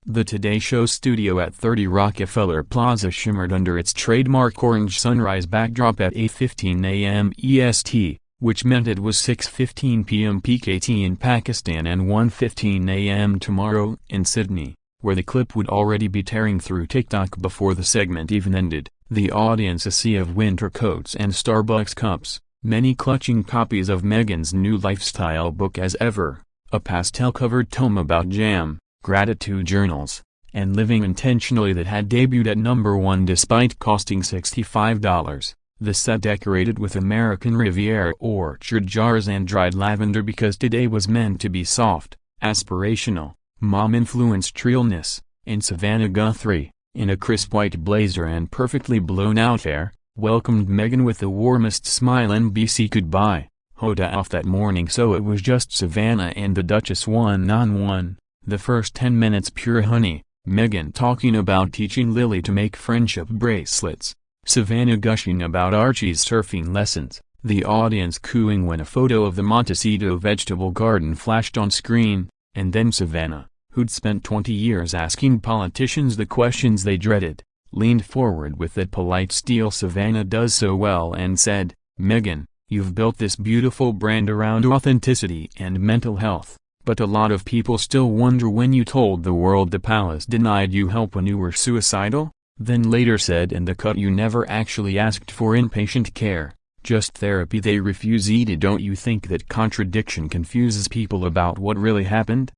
The Today Show studio at 30 Rockefeller Plaza shimmered under its trademark orange sunrise backdrop at 8:15 a.m. EST, which meant it was 6:15 p.m. PKT in Pakistan and 1:15 a.m. tomorrow in Sydney, where the clip would already be tearing through TikTok before the segment even ended. The audience a sea of winter coats and Starbucks cups, many clutching copies of Meghan's new lifestyle book as ever, a pastel-covered tome about jam, gratitude journals, and living intentionally that had debuted at #1 despite costing $65. The set decorated with American Riviera orchard jars and dried lavender because today was meant to be soft, aspirational, mom-influenced realness, and Savannah Guthrie, in a crisp white blazer and perfectly blown-out hair, welcomed Meghan with the warmest smile NBC could buy. Hoda off that morning, so it was just Savannah and the Duchess one-on-one. The first 10 minutes pure honey, Meghan talking about teaching Lily to make friendship bracelets, Savannah gushing about Archie's surfing lessons, the audience cooing when a photo of the Montecito vegetable garden flashed on screen, and then Savannah, who'd spent 20 years asking politicians the questions they dreaded, leaned forward with that polite steel Savannah does so well and said, "Meghan, you've built this beautiful brand around authenticity and mental health. But a lot of people still wonder when you told the world the palace denied you help when you were suicidal, then later said in the cut you never actually asked for inpatient care, just therapy they refuseed. Don't you think that contradiction confuses people about what really happened?"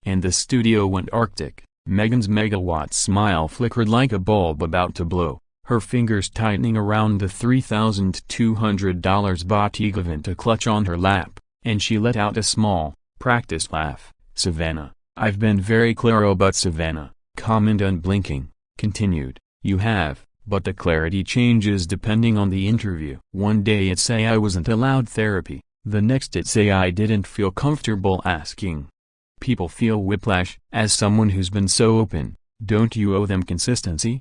And the studio went arctic. Meghan's megawatt smile flickered like a bulb about to blow, her fingers tightening around the $3,200 batik event to clutch on her lap, and she let out a small, practiced laugh. "Savannah, I've been very clear but Savannah, comment unblinking, continued, you have, but the clarity changes depending on the interview. One day it say I wasn't allowed therapy, the next it say I didn't feel comfortable asking. People feel whiplash. As someone who's been so open, don't you owe them consistency?"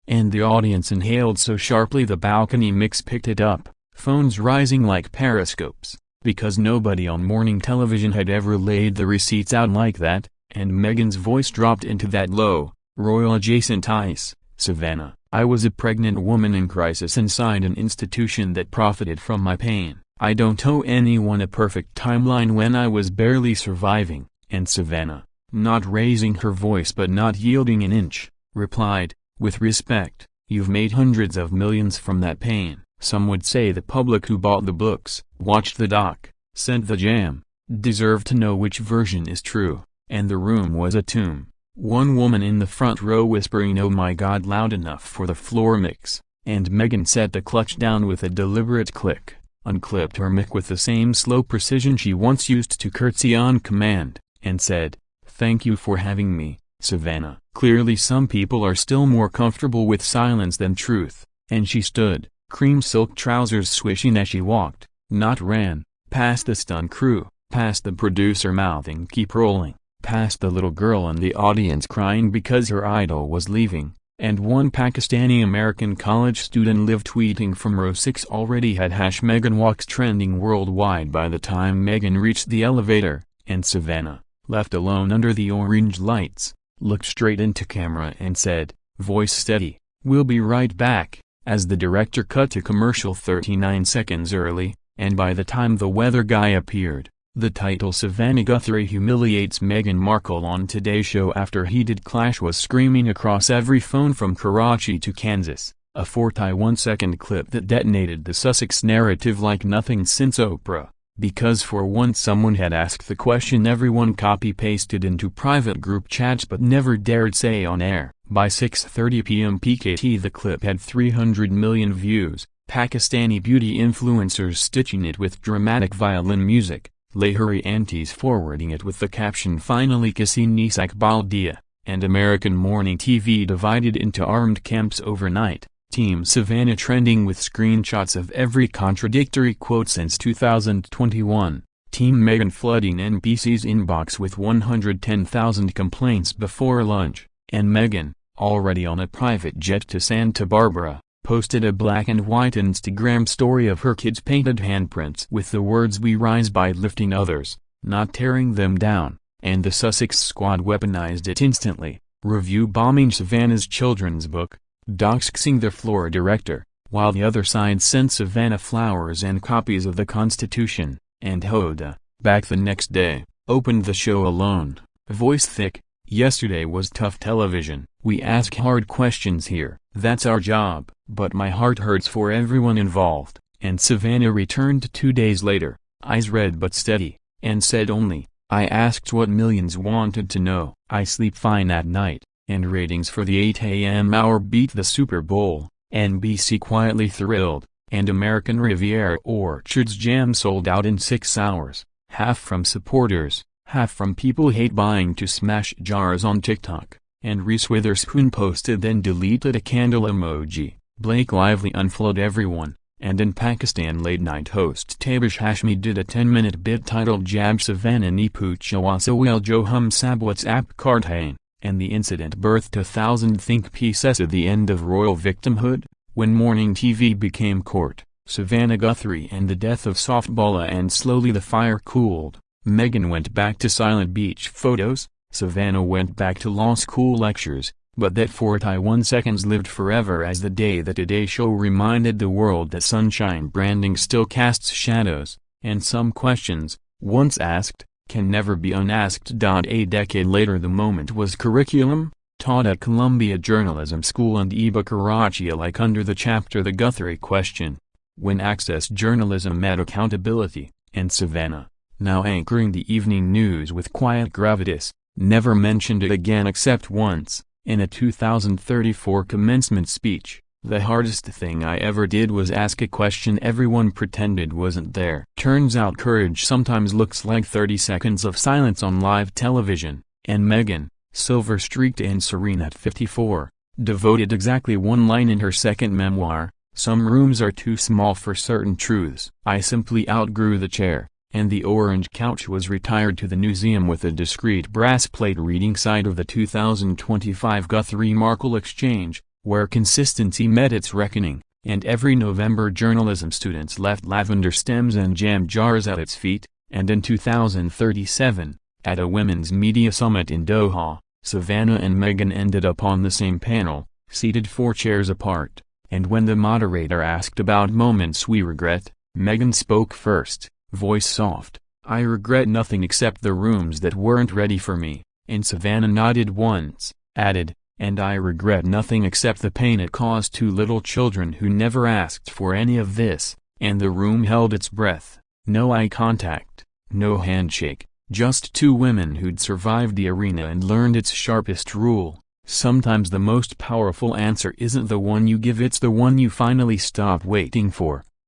And the audience inhaled so sharply the balcony mix picked it up, phones rising like periscopes. Because nobody on morning television had ever laid the receipts out like that, and Meghan's voice dropped into that low, royal-adjacent ice. "Savannah, I was a pregnant woman in crisis inside an institution that profited from my pain. I don't owe anyone a perfect timeline when I was barely surviving." And Savannah, not raising her voice but not yielding an inch, replied, with respect, "You've made hundreds of millions from that pain. Some would say the public who bought the books, watched the doc, sent the jam, deserve to know which version is true." And the room was a tomb. One woman in the front row whispering "Oh my God" loud enough for the floor mix, and Meghan set the clutch down with a deliberate click, unclipped her mic with the same slow precision she once used to curtsy on command, and said, "Thank you for having me, Savannah." Clearly some people are still more comfortable with silence than truth, and she stood, cream silk trousers swishing as she walked, not ran, past the stunt crew, past the producer mouthing "keep rolling," past the little girl in the audience crying because her idol was leaving, and one Pakistani-American college student live tweeting from row 6 already had #Meghan walks trending worldwide by the time Meghan reached the elevator, and Savannah, left alone under the orange lights, looked straight into camera and said, voice steady, "We'll be right back," as the director cut to commercial 39 seconds early, and by the time the weather guy appeared, the title Savannah Guthrie humiliates Meghan Markle on Today Show after heated clash was screaming across every phone from Karachi to Kansas, a 41-second clip that detonated the Sussex narrative like nothing since Oprah, because for once someone had asked the question everyone copy-pasted into private group chats but never dared say on air. By 6:30 p.m. PKT the clip had 300 million views, Pakistani beauty influencers stitching it with dramatic violin music, Lahori aunties forwarding it with the caption "Finally Kisi ne Iqbal Dia," and American morning TV divided into armed camps overnight, Team Savannah trending with screenshots of every contradictory quote since 2021, Team Meghan flooding NBC's inbox with 110,000 complaints before lunch, and Meghan, already on a private jet to Santa Barbara, posted a black and white Instagram story of her kids' painted handprints with the words "We rise by lifting others, not tearing them down," and the Sussex squad weaponized it instantly, review bombing Savannah's children's book, doxing the floor director, while the other side sent Savannah flowers and copies of the Constitution, and Hoda, back the next day, opened the show alone, voice thick. Yesterday was tough television. We ask hard questions here. That's our job. But my heart hurts for everyone involved. And Savannah returned 2 days later, eyes red but steady, and said only, I asked what millions wanted to know. I sleep fine at night. And ratings for the 8 a.m. hour beat the Super Bowl. NBC quietly thrilled. And American Riviera Orchards jam sold out in 6 hours. Half from supporters, half from people hate buying to smash jars on TikTok, and Reese Witherspoon posted then deleted a candle emoji. Blake Lively unfollowed everyone, and in Pakistan late-night host Tabish Hashmi did a 10-minute bit titled Jab Savannah Ni Pucha Wasawel Jo Hum Sab WhatsApp Kartain, and the incident birthed a thousand think pieces at the end of royal victimhood, when morning TV became court, Savannah Guthrie and the death of softballa and slowly the fire cooled. Meghan went back to silent beach photos, Savannah went back to law school lectures, but that 41 seconds lived forever as the day the Today Show reminded the world that sunshine branding still casts shadows, and some questions, once asked, can never be unasked. A decade later the moment was curriculum, taught at Columbia Journalism School and Iba Karachi alike under the chapter The Guthrie Question, when access journalism met accountability, and Savannah, now anchoring the evening news with quiet gravitas, never mentioned it again except once, in a 2034 commencement speech. The hardest thing I ever did was ask a question everyone pretended wasn't there. Turns out courage sometimes looks like 30 seconds of silence on live television, and Meghan, silver-streaked and serene at 54, devoted exactly one line in her second memoir, some rooms are too small for certain truths. I simply outgrew the chair. And the orange couch was retired to the museum with a discreet brass plate reading side of the 2025 Guthrie-Markle exchange, where consistency met its reckoning, and every November journalism students left lavender stems and jam jars at its feet, and in 2037, at a women's media summit in Doha, Savannah and Meghan ended up on the same panel, seated 4 chairs apart, and when the moderator asked about moments we regret, Meghan spoke first. Voice soft, I regret nothing except the rooms that weren't ready for me, and Savannah nodded once, added, and I regret nothing except the pain it caused 2 little children who never asked for any of this, and the room held its breath, no eye contact, no handshake, just 2 women who'd survived the arena and learned its sharpest rule. Sometimes the most powerful answer isn't the one you give, it's the one you finally stop waiting for.